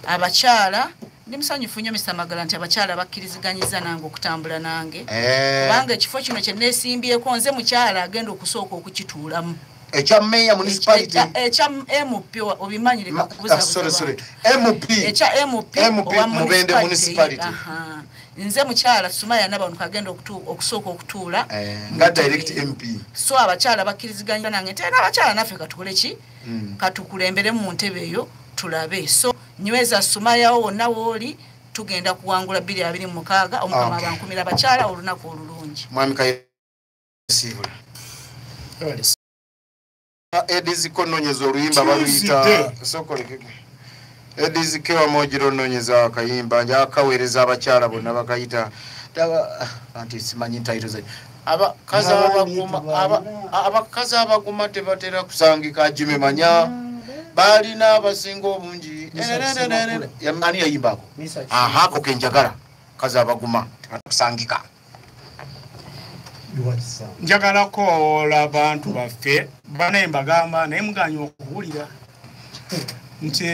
abakyala ndi musanyufu nnyo Mr. Magala nti abakyala bakkiriziganyiza nange okutambula nange kubanga ekifo kino kye neesimbyeko nze mukyala agenda okusooka okukituulamu ekya meya municipality ekya MP obimanyire kakubuza MP Mubende municipality nze mukyala Sumaya Nabanuka agenda okusooka okutuula nga direct MP so abakyala bakkiriziganya nange nti abakyala naffe katukole ki katukulembere mu ntebe eyo tulabe so nyweza Sumaya wonna wooli tugenda kuwangula 2026 omukama bankumira abakyala olunaku olulungi mwami kayesibula Edizi kononyeza oluyimba baluyita sokoleke Edizi kewa mojiro nonyeza akayimba nja akawereza abakyala bonna bakayita anti simanyi ntayito za abakazi abaguma tebatera kusangika Jimmy Manya balina abasinga obungi ani yayimbako aha ko kenjagala kazi abaguma tebakusangika njagala ko abantu baffe banemba gamba naye muganya okuwulira nti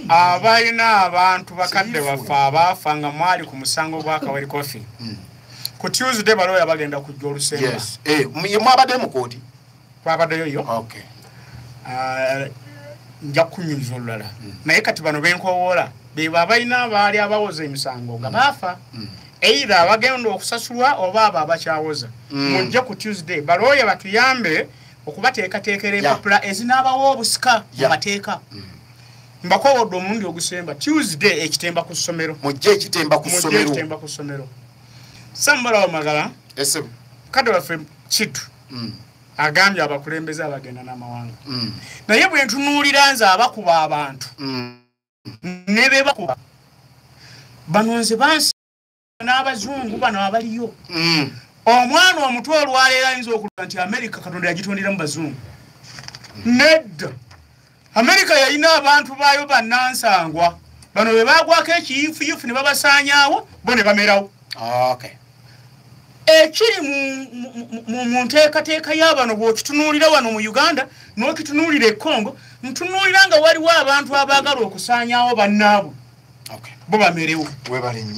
abalina abantu bakadde baffe abaafa nga mwali ku musango gwa Kawere Coffee ku Tuesday baloya bagenda kujja olusembe mwabadde mu kooti twabaddeyo yo nja kunyumiza olulala naye kati bano benkowoola beba abalina abaali abawoza emisango nga baafa either abagenda okusasulwa oba abo abakyawoza mujje ku Tuesday baloya batuyambe okubateekateekera empapula ezinaabawo obusika mu mateeka mbakowodde omulundi ogusemba Tuesday ekitemba ku ssomero mujje ekitemba ku ssomero Sambalawo Magala kadde waffe Kitu agambye abakulembeze abagenda n'amawanga naye bwe ntunuulira nze abakuba abantu ne be bakuba bano nze bansi n'abazungu bano abaliyo omwana omutwe olwaleero ayinza okuluga nti Amerika Katonda yagitondera mu bazungu nedda Amerika yalina abantu baayo bannansangwa bano be bagwako ekiyifuyufu ne babasaanyaawo bo ne bamerawo ekiri mu nteekateeka y'abano bw'okitunuulira wano mu Uganda n'okitunuulira e Congo ntunuulira nga waliwo abantu abaagala okusaanyaawo bannaabwe bo bamerewo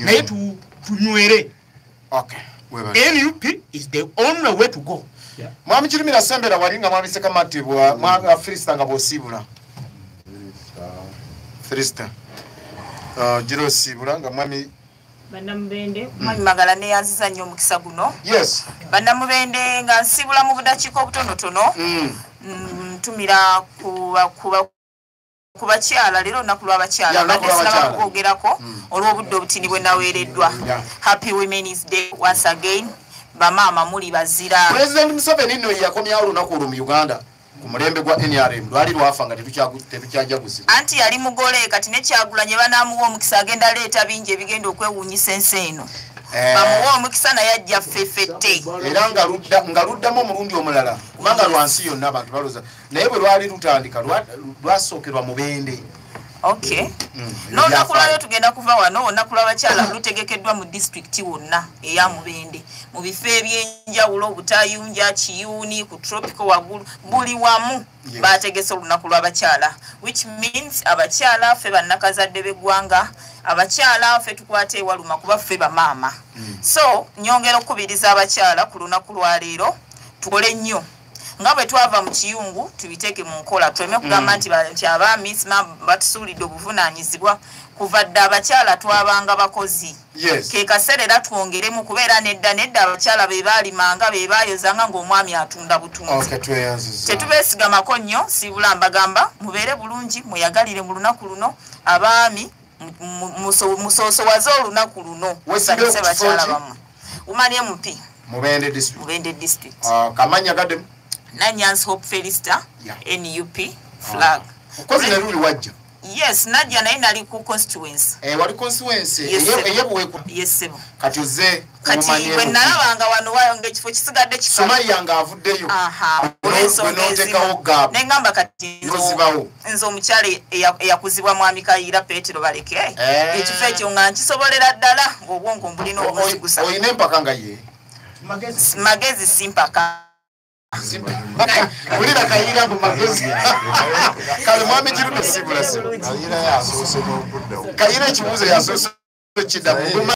naye tunywere NUP is the only way to go. Mwami Kirimira Sembera walinga mwami sekamatibwa mwanga Frista nga bosibula Frista jiro sibula nga mwami Banamubende mwami Magala ne yanziza nnyo omukisa guno yes Banamubende nga nsibula mu budakiiko obutonotono ntumira kubakyala lero nakulwa abakyala badde sinaba kwogerako olw'obudde obutini bwe naweereddwa Happy Women's Day once again bamama muli bazira President Museveni nno yakomyawo olunaku olwo mu Uganda ku mulembe gwa NRM lwali lwafa nga tetukyajaguzi anti yali mugole kati ne Kyagulanyi banaamuwa omukisa agenda leeta bingi ebigenda okwewuunyisa ensi eno bamuwa omukisa naye ajja ffeffette era nga luddamu omulundi omulala kubanga lwansi yonna abantu baloza naye bwe lwali lutandika lwasookerwa Mubende okay n'olunaku lwayo tugenda kuva wano olunaku lw'abakyala lutegekeddwa mu disitulikiti wonna eya Mubende mu bifo eby'enjawulo Butayunja Kiyuuni ku Tropical waggulu buli wamu bategese olunaku lw'abakyala which means abakyala ffe bannakazadde b'eggwanga abakyala ffe tukwate ewaluma kuba ffe bamaama so nyongera okukubiriza abakyala ku lunaku lwa leero tukole nnyo nga bwe twava mu kiyungu tubiteeke mu nkola tuleme kugamba nti abaami batusuulidde obuvunaanyizibwa kuva dda abakyala twabanga bakozi ke kaseera twongeremu kubeera nedda abakyala be baalimanga be baayozanga ng'omwami atunda butunzi tetubeesigamako nnyo siibula mbagamba mubeere bulungi muyagalire mu lunaku luno abaami musoosowaze olunaku luno musanyuse bakyala bammwe umanye mupi Mubende district kamanya gadde Nanyans Hope Felista NUP flag kozi na ruli wajja yes najja naye nali ku constituency wali constituency eyebuweko yes sebo kati uze kati bwe nalabanga wano wayonga ekifo kisigadde kikalu Sumaya nga avuddeyo nengamba kati nzo omukyala eyakuzibwa mwami Kayiira Petero baleke ekifo ekyo nga nkisobolera ddala ng'obwongo mbulina obuzigusa oyina empaka nga ye magezi simpaka Ulira Kayira mu magezi. Kale mwami kiruno sibula. Kayira yasoose n'okuddawo. Kayira ekibuuzo yasoose kiddamu.